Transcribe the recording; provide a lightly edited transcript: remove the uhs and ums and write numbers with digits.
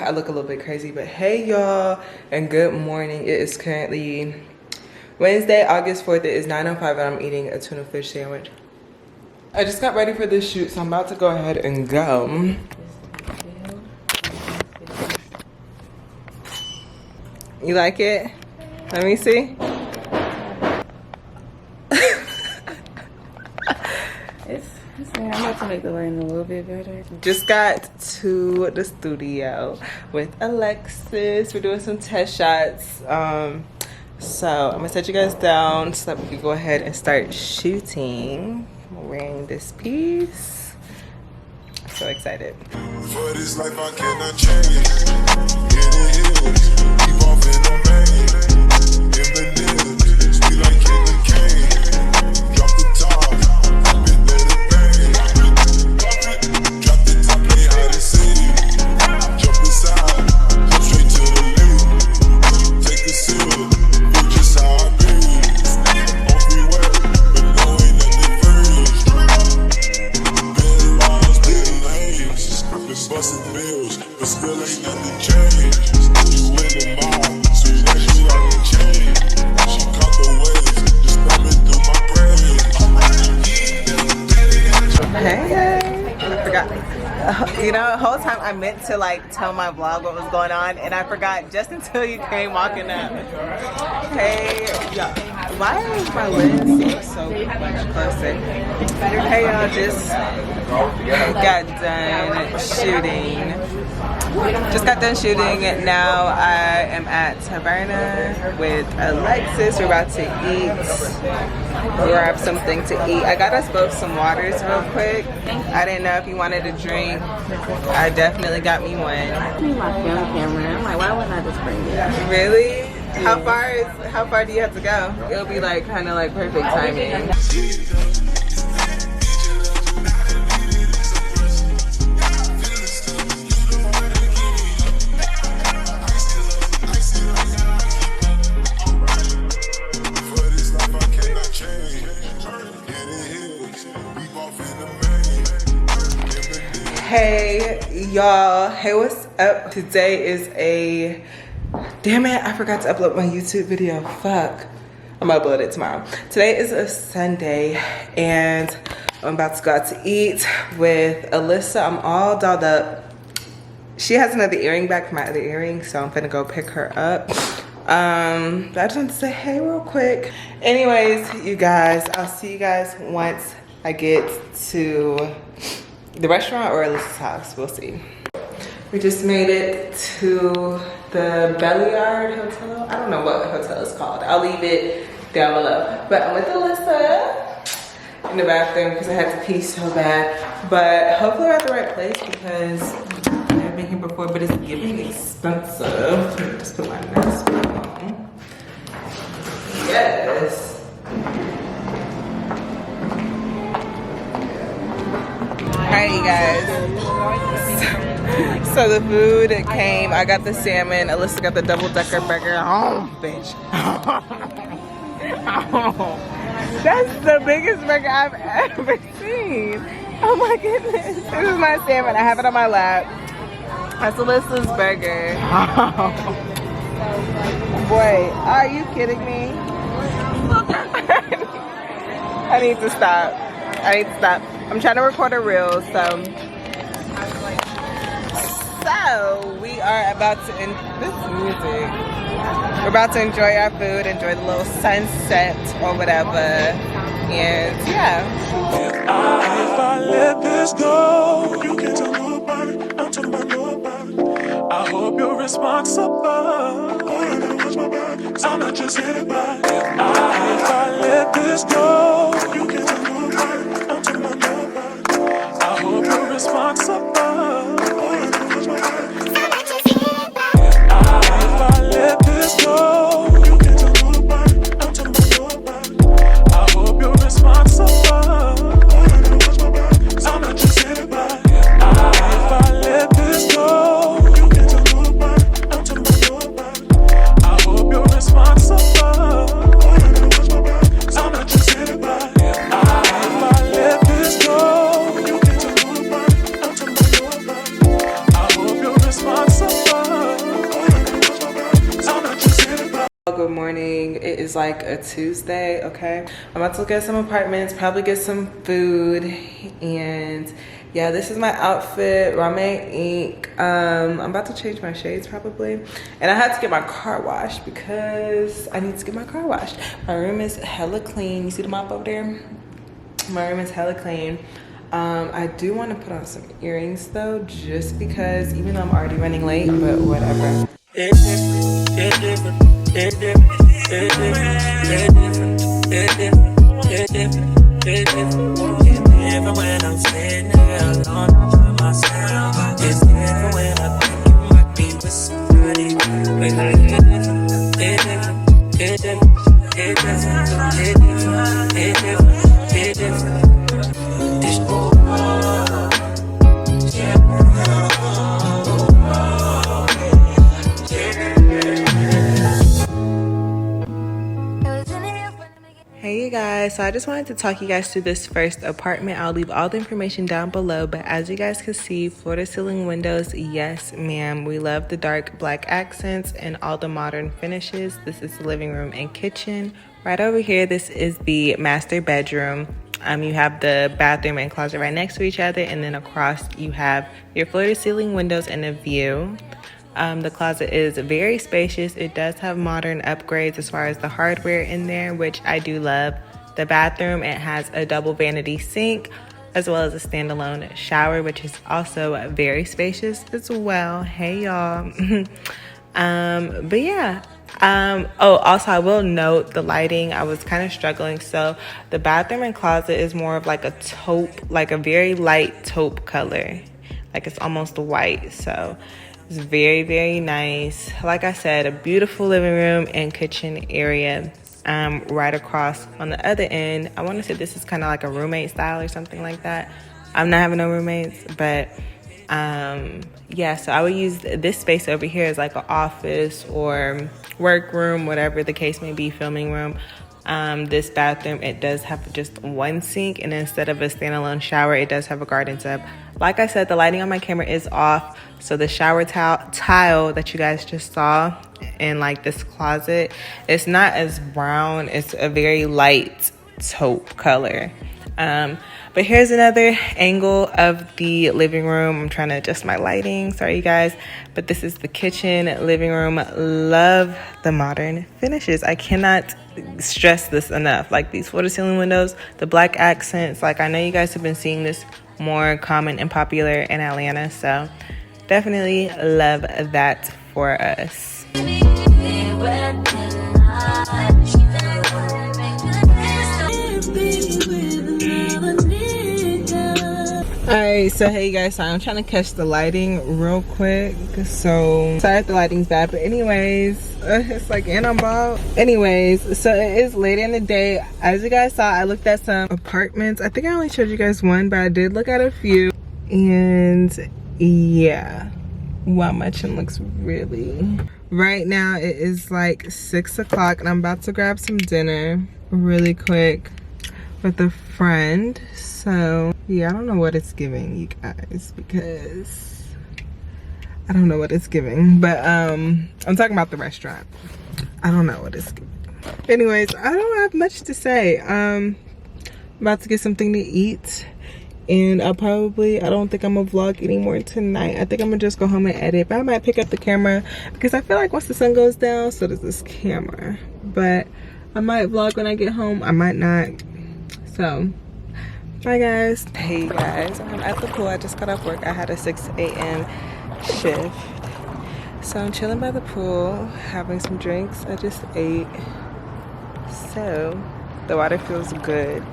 I look a little bit crazy, but hey y'all, and good morning. It is currently Wednesday, August 4th. It is 9:05 and I'm eating a tuna fish sandwich. I just got ready for this shoot, so I'm about to go ahead and go. You like it? Let me see. I'm about to make the lighting a little bit better. Just got to the studio with Alexis. We're doing some test shots. So I'm gonna set you guys down so that we can go ahead and start shooting. I'm wearing this piece. I'm so excited. For this life I cannot change. Get it healed. Keep off in the vein. In the needle. Sweet like candy cane. Drop the top. Bit let it bang. Drop the top, play hide and seek. Jump inside. Jump straight to the lead. Take a sip. Feel just how I be. On freeway. But no ain't nothing first. Been lost, been lanes. Been busting bills. But still ain't nothing changed. You in the mall. Soon as you out the chain. She caught the waves. Just thumbing through my brain. Hey, I forgot. You know, the whole time I meant to like tell my vlog what was going on, and I forgot just until you came walking up. Hey, y'all. Why is my lens so much closer? Hey, y'all, just got done shooting. Just got done shooting. Now I am at Taverna with Alexis. We're about to eat. Grab something to eat. I got us both some waters real quick. I didn't know if you wanted a drink. I definitely got me one. I need my film camera. I'm like, why wouldn't I just bring it? Really? Yeah. How far do you have to go? It'll be like kind of like perfect timing. Hey y'all, hey, what's up? Today is a, damn it, I forgot to upload my YouTube video. Fuck, I'm gonna upload it tomorrow. Today is a Sunday and I'm about to go out to eat with Alyssa. I'm all dolled up. She has another earring back from my other earring, so I'm gonna go pick her up. But I just want to say hey real quick. Anyways, you guys, I'll see you guys once I get to the restaurant or Alyssa's house. We'll see. We just made it to the Belliard Hotel. I don't know what hotel it's called. I'll leave it down below. But I'm with Alyssa in the bathroom because I had to pee so bad. But hopefully we're at the right place because I've never been here before, but it's getting expensive. Just put my mask on. Yes. Alright, you guys. So the food came. I got the salmon. Alyssa got the double-decker burger. Oh, bitch. Oh, that's the biggest burger I've ever seen. Oh my goodness. This is my salmon. I have it on my lap. That's Alyssa's burger. Oh. Boy, are you kidding me? I need to stop. I'm trying to record a reel, so we are about to we're about to enjoy our food, enjoy the little sunset or whatever, and yeah. If I let this go, you can't tell nobody. I'm talking about nobody. I hope you're responsible. All I gotta watch my back, 'cause I'm not just hit by. If I let this go, you can't tell nobody. I'm talking about nobody. I hope you're responsible. All I gotta watch my back. If I let this go, you can't tell nobody. I'm talking about nobody. I hope you're responsible. All I gotta watch my back, 'cause I'm not just hit by. If I let this go, you can't tell nobody. I'm talking about nobody. I hope you're responsible. All I gotta watch my back, 'cause I'm not just hit like a Tuesday, okay? I'm about to look at some apartments, probably get some food, and yeah, this is my outfit, Rame Ink. I'm about to change my shades probably. And I had to get my car washed because I need to get my car washed. My room is hella clean. You see the mop over there? My room is hella clean. I do want to put on some earrings though, just because, even though I'm already running late, but whatever. Even when I'm sitting here alone by myself, it's different when I think you might be with somebody. But like it different. Hey you guys, so I just wanted to talk you guys through this first apartment. I'll leave all the information down below, but as you guys can see, floor to ceiling windows, yes ma'am. We love the dark black accents and all the modern finishes. This is the living room and kitchen. Right over here, this is the master bedroom. You have the bathroom and closet right next to each other, and then across you have your floor to ceiling windows and a view. The closet is very spacious. It does have modern upgrades as far as the hardware in there, which I do love. The bathroom, it has a double vanity sink as well as a standalone shower, which is also very spacious as well. Hey y'all. But yeah. Oh, also I will note the lighting. I was kind of struggling. So the bathroom and closet is more of like a taupe, like a very light taupe color. Like it's almost white. So it's very, very nice. Like I said, a beautiful living room and kitchen area. Right across on the other end, I want to say this is kind of like a roommate style or something like that. I'm not having no roommates, but yeah, so I would use this space over here as like an office or work room, whatever the case may be, filming room. This bathroom, it does have just one sink, and instead of a standalone shower, it does have a garden tub. Like I said, the lighting on my camera is off, so the shower tile that you guys just saw in like this closet, it's not as brown. It's a very light taupe color. But here's another angle of the living room. I'm trying to adjust my lighting, sorry you guys, but this is the kitchen, living room. Love the modern finishes. I cannot stress this enough. Like these floor to ceiling windows, the black accents, like I know you guys have been seeing this more common and popular in Atlanta, so definitely love that for us. Alright, so hey guys, so I'm trying to catch the lighting real quick, so sorry if the lighting's bad, but anyways, it's like, and I'm bald. Anyways, so it is late in the day. As you guys saw, I looked at some apartments. I think I only showed you guys one, but I did look at a few, and yeah, wow, my chin looks really. Right now it is like 6 o'clock, and I'm about to grab some dinner really quick with a friend. So yeah, I don't know what it's giving, you guys, because I don't know what it's giving, but I'm talking about the restaurant. I don't know what it's giving. Anyways, I don't have much to say. I'm about to get something to eat, and I don't think I'm gonna vlog anymore tonight. I think I'm gonna just go home and edit, but I might pick up the camera because I feel like once the sun goes down, so does this camera. But I might vlog when I get home, I might not. So bye guys. Hey guys, I'm at the pool. I just got off work. I had a 6 a.m. shift, so I'm chilling by the pool, having some drinks. I just ate, so the water feels good.